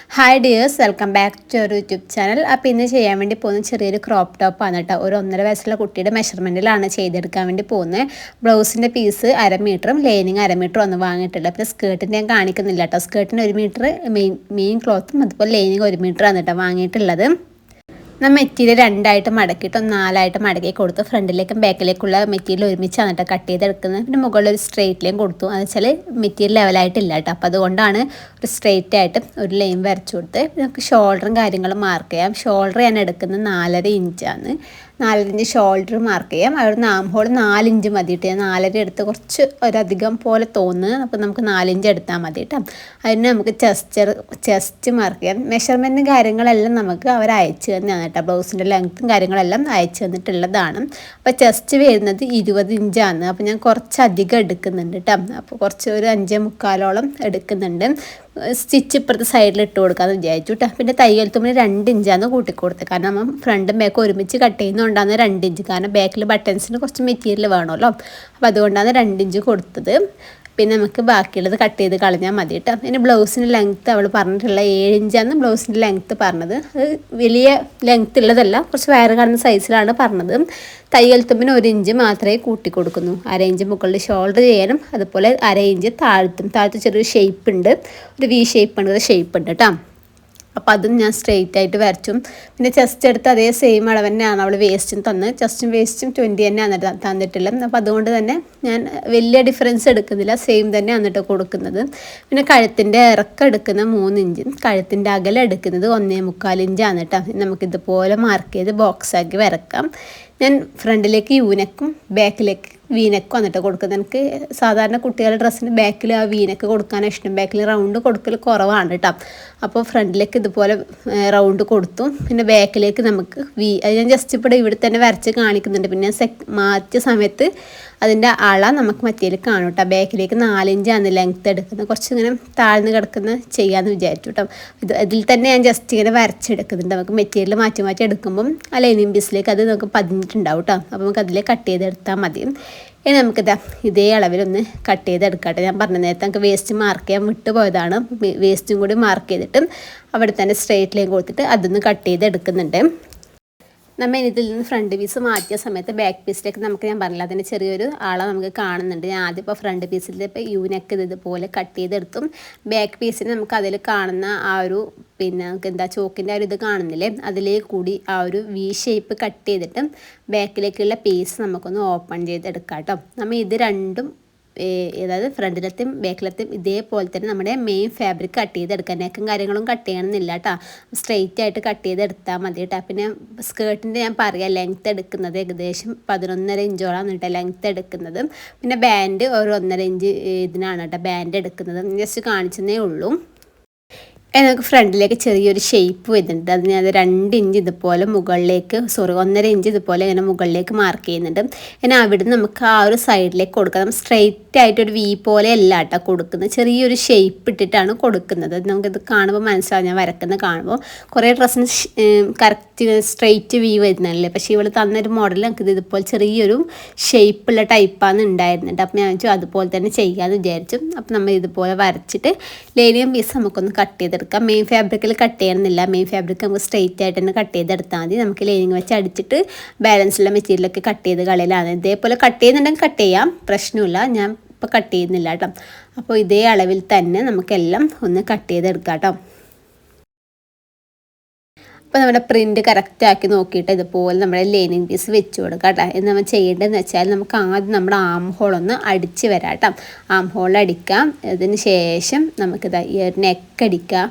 Hi dears, welcome back to our YouTube channel. അപ്പോൾ ഇന്ന് ചെയ്യാൻ വേണ്ടി പോകുന്ന ചെറിയൊരു ക്രോപ്പ് ടോപ്പാണ് കേട്ടോ. ഒരു 1.5 വയസ്സുള്ള കുട്ടിയുടെ മെഷർമെൻറ്റിലാണ് ചെയ്തെടുക്കാൻ വേണ്ടി പോകുന്നത്. ബ്ലൗസിൻ്റെ പീസ് 1/2 മീറ്ററും ലൈനിങ് 1/2 മീറ്ററും ഒന്ന് വാങ്ങിയിട്ടില്ല. പിന്നെ സ്കേർട്ടിൻ്റെ ഞാൻ കാണിക്കുന്നില്ല കേട്ടോ. സ്കേർട്ടിന് 1 മീറ്റർ മെയിൻ ക്ലോത്തും അതുപോലെ ലൈനിങ് 1 മീറ്ററാണ് കേട്ടോ വാങ്ങിയിട്ടുള്ളത്. നമ്മൾ മെറ്റീരിയൽ രണ്ടായിട്ട് മടക്കിയിട്ട് 4ആയിട്ട് മടക്കി കൊടുത്തു. ഫ്രണ്ടിലേക്കും ബാക്കിലേക്കുള്ള മെറ്റീരിയൽ ഒരുമിച്ചാണ് കേട്ടോ കട്ട് ചെയ്തെടുക്കുന്നത്. പിന്നെ മുകളിൽ ഒരു സ്ട്രെയിറ്റ് ലൈൻ കൊടുത്തു. എന്ന് വെച്ചാൽ മെറ്റീരിയൽ ലെവലായിട്ടില്ല കേട്ടോ. അപ്പോൾ അതുകൊണ്ടാണ് ഒരു സ്ട്രെയിറ്റ് ആയിട്ട് ഒരു ലൈൻ വരച്ചു കൊടുത്ത്. നമുക്ക് ഷോൾഡറും കാര്യങ്ങളും മാർക്ക് ചെയ്യാം. ഷോൾഡർ ഞാൻ എടുക്കുന്നത് 4.5 ഇഞ്ചാണ്. 4 ഇഞ്ച് ഷോൾഡർ മാർക്ക് ചെയ്യാം. അവിടുന്ന് ആം ഹോൾ 4 ഇഞ്ച് മതി കേട്ടോ. ഞാൻ 4.5 എടുത്ത് കുറച്ച് ഒരധികം പോലെ തോന്നുന്നു. അപ്പോൾ നമുക്ക് 4 ഇഞ്ച് എടുത്താൽ മതി കേട്ടോ. അതിന് നമുക്ക് ചെസ്റ്റ് മാർക്ക് ചെയ്യാം. മെഷർമെൻറ്റും കാര്യങ്ങളെല്ലാം നമുക്ക് അവർ അയച്ചു തന്നെയാണ് കേട്ടോ. ബ്ലൗസിൻ്റെ ലെങ്ത്തും കാര്യങ്ങളെല്ലാം അയച്ചു തന്നിട്ടുള്ളതാണ്. അപ്പോൾ ചെസ്റ്റ് വരുന്നത് 20 ഇഞ്ചാണ്. അപ്പോൾ ഞാൻ കുറച്ചധികം എടുക്കുന്നുണ്ട് കേട്ടോ. അപ്പോൾ കുറച്ച് ഒരു 5.25 എടുക്കുന്നുണ്ട്. സ്റ്റിച്ച് ഇപ്പുറത്തെ സൈഡിൽ ഇട്ട് കൊടുക്കാമെന്ന് വിചാരിച്ചു കേട്ടോ. പിന്നെ തയ്യൽ തുമ്പിന് 2 ഇഞ്ചാണ് കൂട്ടിക്കൊടുത്തത്. കാരണം നമ്മൾ ഫ്രണ്ടും ബാക്കും ഒരുമിച്ച് കട്ട് ചെയ്യുന്നതുകൊണ്ടാണ് 2 ഇഞ്ച്. കാരണം ബാക്കിൽ ബട്ടൺസിന് കുറച്ച് മെറ്റീരിയൽ വേണമല്ലോ. അപ്പോൾ അതുകൊണ്ടാണ് 2 ഇഞ്ച് കൊടുത്തത്. പിന്നെ നമുക്ക് ബാക്കിയുള്ളത് കട്ട് ചെയ്ത് കളഞ്ഞാൽ മതി കേട്ടോ. പിന്നെ ബ്ലൗസിൻ്റെ ലെങ്ത്ത് അവൾ പറഞ്ഞിട്ടുള്ള 7 ഇഞ്ചാണ് ബ്ലൗസിൻ്റെ ലെങ്ത്ത് പറഞ്ഞത്. അത് വലിയ ലെങ്ത്ത് ഉള്ളതല്ല, കുറച്ച് വയറ് കാണുന്ന സൈസിലാണ് പറഞ്ഞത്. തയ്യൽ തുമ്പിന് 1 ഇഞ്ച് മാത്രമേ കൂട്ടി കൊടുക്കുന്നു. 1/2 ഇഞ്ച് മുകളിൽ ഷോൾഡർ ചെയ്യാനും അതുപോലെ 1/2 ഇഞ്ച് താഴത്ത് ചെറിയൊരു ഷേപ്പ് ഉണ്ട്, ഒരു വി ഷേപ്പ് ഉണ്ട് കേട്ടോ. അപ്പോൾ അതും ഞാൻ സ്ട്രെയിറ്റ് ആയിട്ട് വരച്ചു. പിന്നെ ചെസ്റ്റ് എടുത്ത് അതേ സെയിം അളവ് തന്നെയാണ് അവൾ വേസ്റ്റും തന്നത്. ചെസ്റ്റും വേസ്റ്റും 20 തന്നെയാണ് തന്നിട്ടുള്ളത്. അപ്പോൾ അതുകൊണ്ട് തന്നെ ഞാൻ വലിയ ഡിഫറൻസ് എടുക്കുന്നില്ല, സെയിം തന്നെ എന്നിട്ട് കൊടുക്കുന്നത്. പിന്നെ കഴുത്തിൻ്റെ ഇറക്കം എടുക്കുന്ന 3 ഇഞ്ചും കഴുത്തിൻ്റെ അകലം എടുക്കുന്നത് 1.25 ഇഞ്ചാണ് കേട്ടോ. നമുക്കിതുപോലെ മാർക്ക് ചെയ്ത് ബോക്സാക്കി വരക്കാം. ഞാൻ ഫ്രണ്ടിലേക്ക് യൂനെക്കും ബാക്കിലേക്ക് വീനെക്കും വന്നിട്ട് കൊടുക്കുന്നത്. എനിക്ക് സാധാരണ കുട്ടികളുടെ ഡ്രസ്സിന് ബാക്കിൽ ആ വീനെക്ക് കൊടുക്കാനാണ് ഇഷ്ടം. ബാക്കിൽ റൗണ്ട് കൊടുക്കൽ കുറവാണ് കേട്ടോ. അപ്പോൾ ഫ്രണ്ടിലേക്ക് ഇതുപോലെ റൗണ്ട് കൊടുത്തു. പിന്നെ ബാക്കിലേക്ക് നമുക്ക് അത് ഞാൻ ജസ്റ്റ് ഇവിടെ തന്നെ വരച്ച് കാണിക്കുന്നുണ്ട്. പിന്നെ മാറ്റിയ സമയത്ത് അതിൻ്റെ അള നമുക്ക് മറ്റേതിൽ കാണും കേട്ടോ. ബാക്കിലേക്ക് 4 ഇഞ്ചാണ് ലെങ്ത്ത് എടുക്കുന്നത്. കുറച്ചിങ്ങനെ താഴ്ന്ന് കിടക്കുന്ന ചെയ്യാമെന്ന് വിചാരിച്ചു കേട്ടോ. ഇതിൽ തന്നെ ഞാൻ ജസ്റ്റ് ഇങ്ങനെ വരച്ചെടുക്കുന്നുണ്ട്. നമുക്ക് മെറ്റീരിയൽ മാറ്റി എടുക്കുമ്പം ആ ലൈനിങ് പീസിലേക്ക് അത് നമുക്ക് പതിഞ്ഞിട്ടുണ്ടാവും കേട്ടോ. അപ്പോൾ നമുക്ക് അതിൽ കട്ട് ചെയ്തെടുത്താൽ മതി. ഇനി നമുക്കിതാ ഇതേ അളവിലൊന്ന് കട്ട് ചെയ്തെടുക്കട്ടെ. ഞാൻ പറഞ്ഞ നേരത്തെ നമുക്ക് വേസ്റ്റ് മാർക്ക് ചെയ്യാൻ വിട്ടുപോയതാണ്. വേസ്റ്റും കൂടി മാർക്ക് ചെയ്തിട്ട് അവിടെ തന്നെ സ്ട്രെയിറ്റ് ലൈൻ കൊടുത്തിട്ട് അതൊന്ന് കട്ട് ചെയ്തെടുക്കുന്നുണ്ട്. നമ്മൾ ഇതിൽ നിന്ന് ഫ്രണ്ട് പീസ് മാറ്റിയ സമയത്ത് ബാക്ക് പീസിലേക്ക് ഞാൻ പറഞ്ഞില്ല, അതിൻ്റെ ചെറിയൊരു ആളെ നമുക്ക് കാണുന്നുണ്ട്. ഞാൻ ആദ്യം ഇപ്പോൾ ഫ്രണ്ട് പീസിൽ ഇപ്പോൾ യൂനെക്ക് ഇതുപോലെ കട്ട് ചെയ്തെടുത്തും ബാക്ക് പീസിന് നമുക്ക് അതിൽ കാണുന്ന ആ ഒരു പിന്നെ നമുക്ക് ചോക്കിൻ്റെ ആ ഒരു ഇത് കാണുന്നില്ലേ, അതിലേക്ക് കൂടി ആ ഒരു വി ഷേപ്പ് കട്ട് ചെയ്തിട്ട് ബാക്കിലേക്കുള്ള പീസ് നമുക്കൊന്ന് ഓപ്പൺ ചെയ്തെടുക്കാം കേട്ടോ. നമ്മൾ ഇത് രണ്ടും അതായത് ഫ്രണ്ടിലത്തെയും ബാക്കിലത്തെയും ഇതേപോലെ തന്നെ നമ്മുടെ മെയിൻ ഫാബ്രിക് കട്ട് ചെയ്തെടുക്കുക. നെക്കും കാര്യങ്ങളും കട്ട് ചെയ്യണമെന്നില്ല കേട്ടോ. സ്ട്രെയിറ്റ് ആയിട്ട് കട്ട് ചെയ്തെടുത്താൽ മതി കേട്ടോ. പിന്നെ സ്കേർട്ടിൻ്റെ ഞാൻ പറയാം ലെങ്ത്ത് എടുക്കുന്നത് ഏകദേശം 11.5 ഇഞ്ചോളാണ് കേട്ടോ ലെങ്ത്ത് എടുക്കുന്നത്. പിന്നെ ബാൻഡ് ഒരു 1.5 ഇഞ്ച് ഇതിനാണ് കേട്ടോ ബാൻഡ് എടുക്കുന്നത്. ജസ്റ്റ് കാണിച്ചതേ ഉള്ളൂ. നമുക്ക് ഫ്രണ്ടിലേക്ക് ചെറിയൊരു ഷേപ്പ് വരുന്നുണ്ട്. അതിന് അത് 2 ഇഞ്ച് ഇതുപോലെ മുകളിലേക്ക് 1.5 ഇഞ്ച് ഇതുപോലെ ഇങ്ങനെ മുകളിലേക്ക് മാർക്ക് ചെയ്യുന്നുണ്ട്. പിന്നെ അവിടെ നമുക്ക് ആ ഒരു സൈഡിലേക്ക് കൊടുക്കാം. സ്ട്രെയിറ്റ് ആയിട്ടൊരു വി പോലെ അല്ല കേട്ടോ കൊടുക്കുന്നത്, ചെറിയൊരു ഷേപ്പ് ഇട്ടിട്ടാണ് കൊടുക്കുന്നത്. നമുക്കിത് കാണുമ്പോൾ മനസ്സിലാവും, ഞാൻ വരക്കുന്നത് കാണുമ്പോൾ. കുറേ ഡ്രസ്സിന് കറക്റ്റ് സ്ട്രെയിറ്റ് വി വരുന്നതല്ലേ, പക്ഷേ ഇവൾ തന്നൊരു മോഡൽ നമുക്കിത് ഇതുപോലെ ചെറിയൊരു ഷേപ്പുള്ള ടൈപ്പാണ് ഉണ്ടായിരുന്നുണ്ട്. അപ്പോൾ ഞാൻ വെച്ചു അതുപോലെ തന്നെ ചെയ്യാമെന്ന് വിചാരിച്ചു. അപ്പോൾ നമ്മൾ ഇതുപോലെ വരച്ചിട്ട് ലൈനിങ് പീസ് നമുക്കൊന്ന് കട്ട് ചെയ്തെടുക്കാം. മെയിൻ ഫാബ്രിക്കിൽ കട്ട് ചെയ്യണമെന്നില്ല, മെയിൻ ഫാബ്രിക് നമുക്ക് സ്ട്രെയിറ്റ് ആയിട്ട് തന്നെ കട്ട് ചെയ്തെടുത്താൽ മതി. നമുക്ക് ലൈനിങ് വെച്ച് അടിച്ചിട്ട് ബാലൻസുള്ള മെറ്റീരിയലൊക്കെ കട്ട് ചെയ്ത് കളയലാണ്. ഇതേപോലെ കട്ട് ചെയ്യുന്നുണ്ടെങ്കിൽ കട്ട് ചെയ്യാം, പ്രശ്നമില്ല. ഞാൻ ഇപ്പോൾ കട്ട് ചെയ്യുന്നില്ല കേട്ടോ. അപ്പോൾ ഇതേ അളവിൽ തന്നെ നമുക്കെല്ലാം ഒന്ന് കട്ട് ചെയ്തെടുക്കാം കേട്ടോ. അപ്പോൾ നമ്മുടെ പ്രിൻറ്റ് കറക്റ്റാക്കി നോക്കിയിട്ട് ഇതുപോലെ നമ്മുടെ ലൈനിങ് പീസ് വെച്ച് കൊടുക്കാം കേട്ടോ. എന്ന് നമ്മൾ ചെയ്യേണ്ടതെന്ന് വെച്ചാൽ നമുക്ക് ആദ്യം നമ്മുടെ ആം ഹോളൊന്ന് അടിച്ച് വരാം കേട്ടോ. ആം ഹോൾ അടിക്കാം. അതിന് ശേഷം നമുക്കിതാ ഈ ഒരു നെക്ക്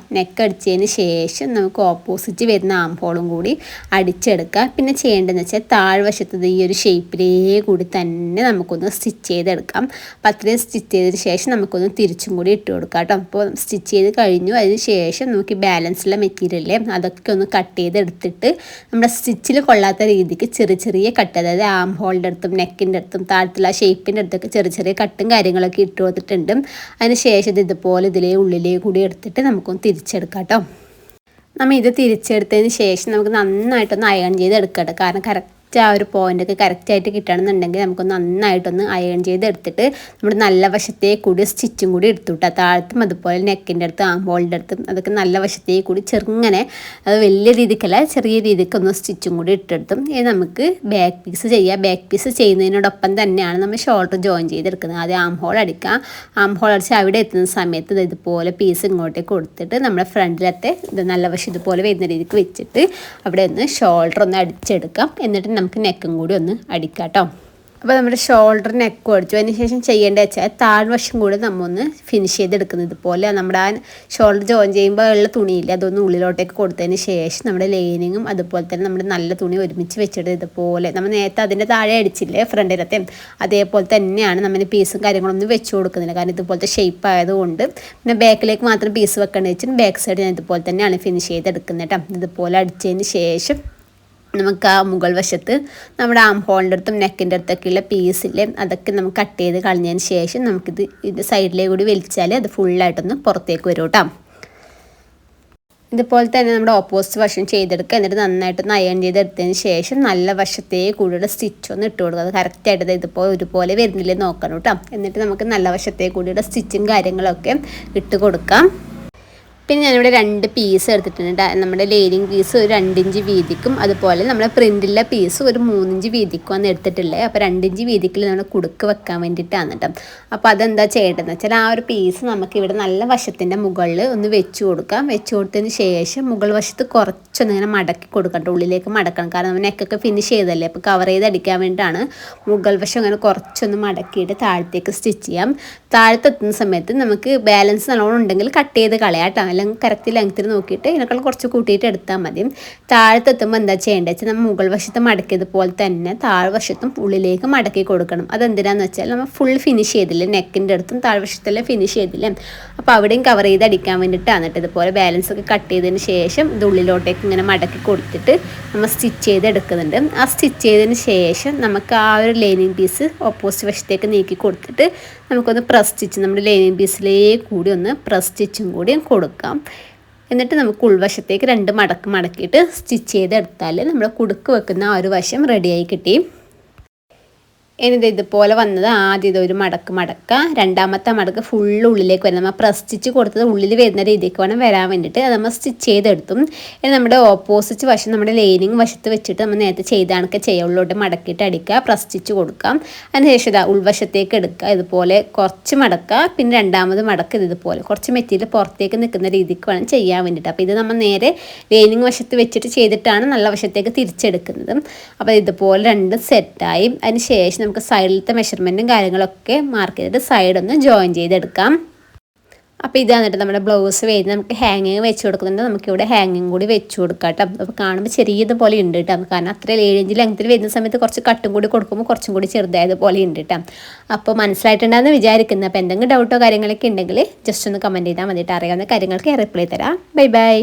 അടിച്ചതിന് ശേഷം നമുക്ക് ഓപ്പോസിറ്റ് വരുന്ന ആം ഹോളും കൂടി അടിച്ചെടുക്കുക. പിന്നെ ചെയ്യേണ്ടതെന്ന് വെച്ചാൽ താഴ്വശത്ത് ഈ ഒരു ഷേപ്പിലേ കൂടി തന്നെ നമുക്കൊന്ന് സ്റ്റിച്ച് ചെയ്തെടുക്കാം. അപ്പോൾ അത്രയും സ്റ്റിച്ച് ചെയ്തതിന് ശേഷം നമുക്കൊന്ന് തിരിച്ചും കൂടി ഇട്ട് കൊടുക്കാം കേട്ടോ. അപ്പോൾ സ്റ്റിച്ച് ചെയ്ത് കഴിഞ്ഞു. അതിന് ശേഷം നമുക്ക് ബാലൻസുള്ള മെറ്റീരിയലിലെ അതൊക്കെ ഒന്ന് കട്ട് ചെയ്തെടുത്തിട്ട് നമ്മുടെ സ്റ്റിച്ചിൽ കൊള്ളാത്ത രീതിക്ക് ചെറിയ കട്ട്, അതായത് ആം ഹോളിൻ്റെ അടുത്തും നെക്കിൻ്റെ അടുത്തും താഴത്തുള്ള ഷേപ്പിൻ്റെ അടുത്തൊക്കെ ചെറിയ കട്ടും കാര്യങ്ങളൊക്കെ ഇട്ട് കൊടുത്തിട്ടുണ്ട്. അതിന് ശേഷം ഇതുപോലെ ഇതിലേ ഉള്ളിലേ കൂടി എടുത്തിട്ട് നമുക്കൊന്ന് തിരിച്ചെടുക്കാം കേട്ടോ. നമ്മൾ ഇത് തിരിച്ചെടുത്തതിന് ശേഷം നമുക്ക് നന്നായിട്ടൊന്ന് അയൺ ചെയ്തെടുക്കട്ടെ. കാരണം കറക്റ്റ് ആ ഒരു പോയിൻ്റൊക്കെ കറക്റ്റായിട്ട് കിട്ടണമെന്നുണ്ടെങ്കിൽ നമുക്ക് നന്നായിട്ടൊന്ന് അയൺ ചെയ്തെടുത്തിട്ട് നമ്മൾ നല്ല വശത്തേ കൂടി സ്റ്റിച്ചും കൂടി എടുത്തുവിട്ടാൽ താഴത്തും അതുപോലെ നെക്കിൻ്റെ അടുത്തും ആംബോളിൻ്റെ അടുത്തും അതൊക്കെ നല്ല വശത്തേ കൂടി ചെറുങ്ങനെ അത് വലിയ രീതിക്കല്ല ചെറിയ രീതിക്കൊന്ന് സ്റ്റിച്ചും കൂടി ഇട്ടെടുത്തും ഇനി നമുക്ക് ബാക്ക് പീസ് ചെയ്യാം. ബാക്ക് പീസ് ചെയ്യുന്നതിനോടൊപ്പം തന്നെയാണ് നമ്മൾ ഷോൾഡർ ജോയിൻ ചെയ്തെടുക്കുന്നത്. ആദ്യം ആം ഹോൾ അടിക്കാം. ആം ഹോൾ അടിച്ച് അവിടെ എത്തുന്ന സമയത്ത് ഇതുപോലെ പീസ് ഇങ്ങോട്ടേക്ക് കൊടുത്തിട്ട് നമ്മുടെ ഫ്രണ്ടിലത്തെ ഇത് നല്ല വശം ഇതുപോലെ വരുന്ന രീതിക്ക് വെച്ചിട്ട് അവിടെ ഒന്ന് ഷോൾഡർ ഒന്ന് അടിച്ചെടുക്കാം. എന്നിട്ട് നമുക്ക് നെക്കും കൂടി ഒന്ന് അടിക്കാം കേട്ടോ. അപ്പോൾ നമ്മുടെ ഷോൾഡർ നെക്കും അടിച്ചു. അതിന് ശേഷം ചെയ്യേണ്ടത് വെച്ചാൽ താഴ്വശം കൂടി നമ്മൾ ഒന്ന് ഫിനിഷ് ചെയ്തെടുക്കുന്നത്. ഇതുപോലെ നമ്മുടെ ആ ഷോൾഡർ ജോയിൻ ചെയ്യുമ്പോൾ ഉള്ള തുണിയില്ല അതൊന്ന് ഉള്ളിലോട്ടേക്ക് കൊടുത്തതിന് ശേഷം നമ്മുടെ ലൈനിങ്ങും അതുപോലെ തന്നെ നമ്മുടെ നല്ല തുണി ഒരുമിച്ച് വെച്ചിട്ട് ഇതുപോലെ നമ്മൾ നേരത്തെ അതിൻ്റെ താഴെ അടിച്ചില്ലേ ഫ്രണ്ടിലത്തെ അതേപോലെ തന്നെയാണ് നമ്മൾ പീസും കാര്യങ്ങളൊന്നും വെച്ച് കൊടുക്കുന്നില്ല. കാരണം ഇതുപോലത്തെ ഷേപ്പ് ആയതുകൊണ്ട് പിന്നെ ബാക്കിലേക്ക് മാത്രം പീസ് വെക്കേണ്ടത് വെച്ചിട്ട് ബാക്ക് സൈഡ് ഞാൻ ഇതുപോലെ തന്നെയാണ് ഫിനിഷ് ചെയ്തെടുക്കുന്നത് കേട്ടോ. ഇതുപോലെ അടിച്ചതിന് ശേഷം നമുക്ക് ആ മുകൾ വശത്ത് നമ്മുടെ ആം ഹോളിൻ്റെ അടുത്തും നെക്കിൻ്റെ അടുത്തൊക്കെയുള്ള പീസില്ലേ അതൊക്കെ നമുക്ക് കട്ട് ചെയ്ത് കളഞ്ഞതിന് ശേഷം ഇത് സൈഡിലേക്ക് കൂടി വലിച്ചാൽ അത് ഫുള്ളായിട്ടൊന്ന് പുറത്തേക്ക് വരും കേട്ടോ. ഇതുപോലെ തന്നെ നമ്മുടെ ഓപ്പോസിറ്റ് വശം ചെയ്തെടുക്കുക. എന്നിട്ട് നന്നായിട്ടൊന്ന് അയൺ ചെയ്തെടുത്തതിന് ശേഷം നല്ല വശത്തേ കൂടിയുടെ സ്റ്റിച്ചൊന്ന് ഇട്ട് കൊടുക്കുക. അത് കറക്റ്റായിട്ട് ഇതുപോലെ ഒരുപോലെ വരുന്നില്ലേ നോക്കണം കേട്ടോ. എന്നിട്ട് നമുക്ക് നല്ല വശത്തേ കൂടിയുടെ സ്റ്റിച്ചും കാര്യങ്ങളൊക്കെ ഇട്ട് കൊടുക്കാം. പിന്നെ ഞാനിവിടെ 2 പീസ് എടുത്തിട്ടുണ്ട്. നമ്മുടെ ലൈനിങ് പീസ് ഒരു 2 ഇഞ്ച് വീതിക്കും അതുപോലെ നമ്മുടെ പ്രിൻറ്റിലെ പീസ് ഒരു 3 ഇഞ്ച് വീതിക്കുമാണ് എടുത്തിട്ടുള്ളത്. അപ്പോൾ 2 ഇഞ്ച് വീതിക്കിൽ നമ്മൾ കുടുക്ക് വെക്കാൻ വേണ്ടിയിട്ടാണ് കേട്ടോ. അപ്പോൾ അതെന്താ ചെയ്യേണ്ടതെന്ന് വെച്ചാൽ ആ ഒരു പീസ് നമുക്കിവിടെ നല്ല വശത്തിൻ്റെ മുകളിൽ ഒന്ന് വെച്ച് കൊടുക്കാം. വെച്ച് കൊടുത്തതിന് ശേഷം മുകൾ വശത്ത് കുറച്ചൊന്ന് ഇങ്ങനെ മടക്കി കൊടുക്കണം. ഉള്ളിലേക്ക് മടക്കണം. കാരണം നമ്മൾ നെക്കൊക്കെ ഫിനിഷ് ചെയ്തല്ലേ അപ്പോൾ കവർ ചെയ്ത് അടിക്കാൻ വേണ്ടിയിട്ടാണ് മുകൾ വശം അങ്ങനെ കുറച്ചൊന്ന് മടക്കിയിട്ട് താഴത്തേക്ക് സ്റ്റിച്ച് ചെയ്യാം. താഴത്തെത്തുന്ന സമയത്ത് നമുക്ക് ബാലൻസ് നല്ലോണം ഉണ്ടെങ്കിൽ കട്ട് ചെയ്ത് കളയാം കേട്ടോ. അല്ലെങ്കിൽ കറക്റ്റ് ലെങ്ത്തിൽ നോക്കിയിട്ട് ഇതിനേക്കാൾ കുറച്ച് കൂട്ടിയിട്ട് എടുത്താൽ മതി. താഴത്തെത്തുമ്പോൾ എന്താ ചെയ്യേണ്ടത് വെച്ചാൽ നമ്മൾ മുകൾ വശത്ത് മടക്കിയതുപോലെ തന്നെ താഴ്വശത്തും ഉള്ളിലേക്ക് മടക്കി കൊടുക്കണം. അതെന്തിനാന്ന് വെച്ചാൽ നമ്മൾ ഫുൾ ഫിനിഷ് ചെയ്തില്ലേ നെക്കിൻ്റെ അടുത്തും താഴ്വശത്തെല്ലാം ഫിനിഷ് ചെയ്തില്ലേ അപ്പോൾ അവിടെയും കവർ ചെയ്ത് അടിക്കാൻ വേണ്ടിയിട്ടാണ് കേട്ടോ. ഇതുപോലെ ബാലൻസ് ഒക്കെ കട്ട് ചെയ്തതിന് ശേഷം ഇത് ഉള്ളിലോട്ടേക്ക് ഇങ്ങനെ മടക്കി കൊടുത്തിട്ട് നമ്മൾ സ്റ്റിച്ച് ചെയ്തെടുക്കുന്നുണ്ട്. ആ സ്റ്റിച്ച് ചെയ്തതിന് ശേഷം നമുക്ക് ആ ഒരു ലൈനിങ് പീസ് ഓപ്പോസിറ്റ് വശത്തേക്ക് നീക്കി കൊടുത്തിട്ട് നമുക്കൊന്ന് പ്രസ് സ്റ്റിച്ച് നമ്മുടെ ലൈനിങ് പീസിലേക്ക് കൂടി ഒന്ന് പ്രസ് സ്റ്റിച്ചും കൂടി കൊടുക്കാം. എന്നിട്ട് നമുക്ക് ഉൾവശത്തേക്ക് 2 മടക്ക് മടക്കിയിട്ട് സ്റ്റിച്ച് ചെയ്തെടുത്താൽ നമ്മുടെ കുടുക്ക് വെക്കുന്ന ആ ഒരു വശം റെഡിയായി കിട്ടി. ഇനി ഇതുപോലെ വന്നത് ആദ്യം ഇതൊരു മടക്കുക. രണ്ടാമത്തെ മടക്ക് ഫുള്ള് ഉള്ളിലേക്ക് വരണം. നമ്മൾ പ്രസ് സ്റ്റിച്ച് കൊടുത്തത് ഉള്ളിൽ വരുന്ന രീതിക്ക് വേണം വരാൻ വേണ്ടിയിട്ട് അത് നമ്മൾ സ്റ്റിച്ച് ചെയ്തെടുത്തും. ഇനി നമ്മുടെ ഓപ്പോസിറ്റ് വശം നമ്മുടെ ലൈനിങ് വശത്ത് വെച്ചിട്ട് നമ്മൾ നേരത്തെ ചെയ്താണൊക്കെ ഉള്ളിലോട്ട് മടക്കിയിട്ട് അടിക്കുക. പ്രസ് സ്റ്റിച്ച് കൊടുക്കാം. അതിനുശേഷം ഇതാ ഉൾവശത്തേക്ക് എടുക്കുക. ഇതുപോലെ കുറച്ച് മടക്കുക. പിന്നെ രണ്ടാമത് മടക്കുക. ഇതുപോലെ കുറച്ച് മെറ്റീരിയൽ പുറത്തേക്ക് നിൽക്കുന്ന രീതിക്ക് വേണം ചെയ്യാൻ വേണ്ടിയിട്ട്. അപ്പോൾ ഇത് നമ്മൾ നേരെ ലൈനിങ് വശത്ത് വെച്ചിട്ട് ചെയ്തിട്ടാണ് നല്ല വശത്തേക്ക് തിരിച്ചെടുക്കുന്നത്. അപ്പോൾ ഇതുപോലെ 2 സെറ്റായി. അതിന് ശേഷം നമുക്ക് സൈഡിലത്തെ മെഷർമെൻറ്റും കാര്യങ്ങളൊക്കെ മാർക്ക് ചെയ്തിട്ട് സൈഡൊന്ന് ജോയിൻ ചെയ്തെടുക്കാം. അപ്പോൾ ഇതാണ് കേട്ടോ നമ്മുടെ ബ്ലൗസ് വരുന്നത്. നമുക്ക് ഹാങ്ങിങ് വെച്ച് കൊടുക്കുന്നുണ്ട്. നമുക്കിവിടെ ഹാങ്ങിങ് കൂടി വെച്ച് കൊടുക്കാം കേട്ടോ. അപ്പോൾ കാണുമ്പോൾ ചെറിയതുപോലെ ഉണ്ട് കേട്ടോ. കാരണം അത്ര 7 ഇഞ്ച് ലെങ്ത്തിൽ വരുന്ന സമയത്ത് കുറച്ച് കട്ടും കൂടി കൊടുക്കുമ്പോൾ കുറച്ചും കൂടി ചെറുതായതുപോലെ ഉണ്ട് കേട്ടോ. അപ്പോൾ മനസ്സിലായിട്ടുണ്ടാകുന്ന വിചാരിക്കുന്നത്. അപ്പോൾ എന്തെങ്കിലും ഡൗട്ടോ കാര്യങ്ങളൊക്കെ ഉണ്ടെങ്കിൽ ജസ്റ്റ് ഒന്ന് കമൻറ്റ് ചെയ്താൽ മതിയിട്ട് അറിയാവുന്ന കാര്യങ്ങൾക്ക് റിപ്ലൈ തരാം. Bye bye.